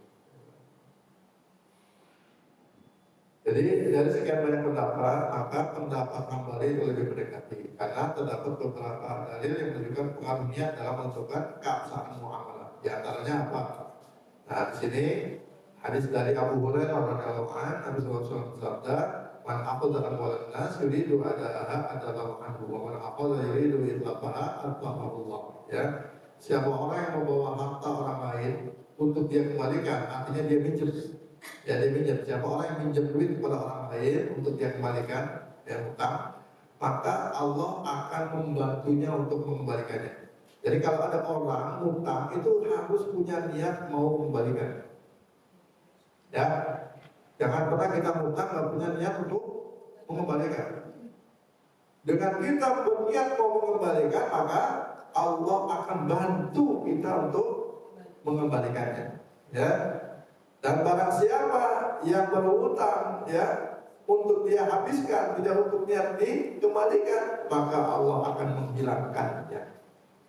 Jadi dari sekian banyak pendapat, maka pendapat Hambali itu lebih mendekati karena terdapat beberapa dalil yang menunjukkan pengaruh niat dalam menentukan keabsahan muamalah. Di antaranya apa? Nah, di sini hadis dari Abu Hurairah radhiyallahu anhu, Nabi sallallahu alaihi wasallam bersabda, "Man akhadha amwalan nas yuridu adaha adalahu anhu wa man akhadha yuridu itlafaha atlafahu." Ya, siapa orang yang membawa harta orang lain untuk dia kembalikan, artinya dia minjem. Ya, dia minjem. Siapa orang yang minjem duit kepada orang lain untuk dia kembalikan, ya, utang, maka Allah akan membantunya untuk mengembalikannya. Jadi kalau ada orang ngutang itu harus punya niat mau mengembalikan. Ya, jangan pernah kita ngutang nggak punya niat untuk mengembalikan. Dengan kita berniat mau mengembalikan, maka Allah akan bantu kita untuk mengembalikannya. Ya, dan barang siapa yang berhutang, ya, untuk dia habiskan, tidak untuk niat dikembalikan, maka Allah akan menghilangkannya.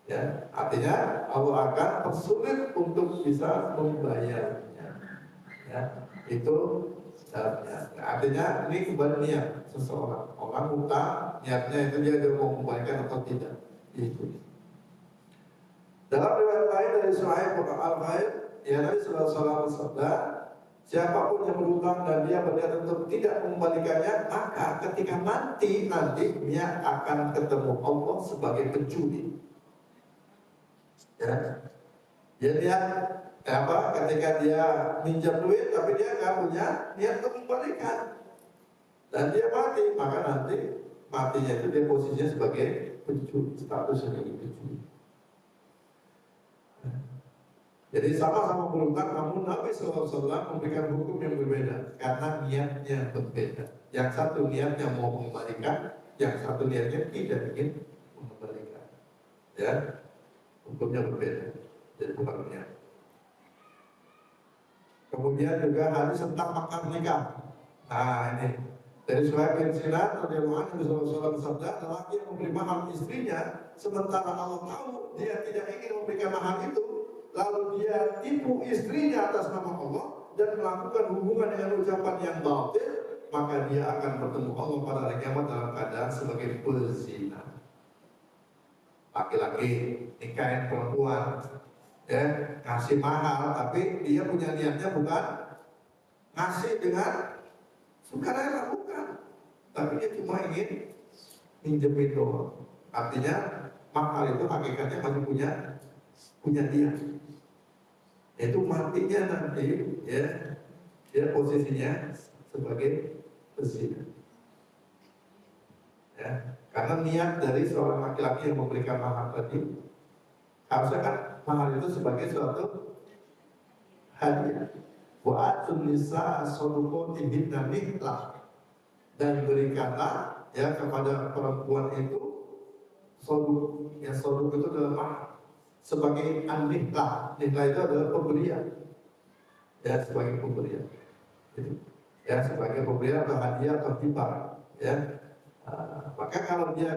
Ya, artinya Allah akan persulit untuk bisa membayarnya. Ya, itu syaratnya. Artinya ini kembali niat seseorang. Orang utang, niatnya itu dia mau membayarkan atau tidak. Itu. Dalam riwayat lain dari Suhaib Al-Ghaib, ya Nabi Sallallahu Alaihi Wasallam bersabda, siapapun yang berhutang dan dia berniat untuk tidak mengembalikannya, maka ketika mati nanti dia akan ketemu Allah sebagai pencuri. Ya, dia lihat ketika dia minjam duit tapi dia nggak punya niat untuk mengembalikan dan dia mati, maka nanti matinya itu dia posisinya sebagai pencuri, status sebagai pencuri. Jadi sama-sama berhutang, namun Nabi SAW memberikan hukum yang berbeda karena niatnya berbeda. Yang satu niatnya mau mengembalikan, yang satu niatnya tidak ingin mengembalikan. Ya, hukumnya berbeda. Jadi bukan niat. Kemudian juga hadis tentang akad nikah. Nah ini dari Suhaib bin Sinan radhiyallahu anhu bersabda, lelaki yang memberi mahar istrinya sementara Allah tahu dia tidak ingin memberikan mahar itu, lalu dia tipu istrinya atas nama Allah dan melakukan hubungan dengan ucapan yang batil, maka dia akan bertemu Allah pada hari kiamat dalam keadaan sebagai pezina. Laki-laki nikahin perempuan, ya, ngasih mahal, tapi dia punya niatnya bukan ngasih dengan sukarela, bukan, tapi dia cuma ingin minjemin doang. Artinya mahal itu hakikatnya masih punya dia. Itu matinya nanti, ya, dia posisinya sebagai pezina. Ya, karena niat dari seorang laki-laki yang memberikan mahar tadi, harusnya kan mahar itu sebagai suatu hadiah. Wa'atun nisa sodukotihinna niklah, dan berikanlah ya kepada perempuan itu soduk. Ya, soduk itu adalah mahar sebagai an-niklah. Niklah itu adalah pemberian. Ya, sebagai pemberian. Ya, sebagai pemberian atau hadiah atau hibah. Ya. Maka kalau dia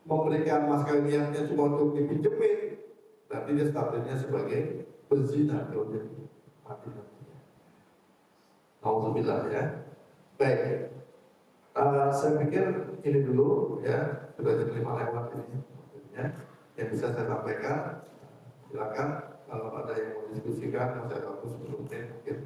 memberikan mas kawinnya cuma untuk dipinjemin, berarti dia statusnya sebagai pezina kalau dia mati nantinya. Alhamdulillah, ya. Baik, saya pikir ini dulu, ya, sudah jadi 5 lewat ini ya, yang bisa saya sampaikan. Silakan kalau ada yang mau diskusikan, mau saya hapus sebelumnya mungkin.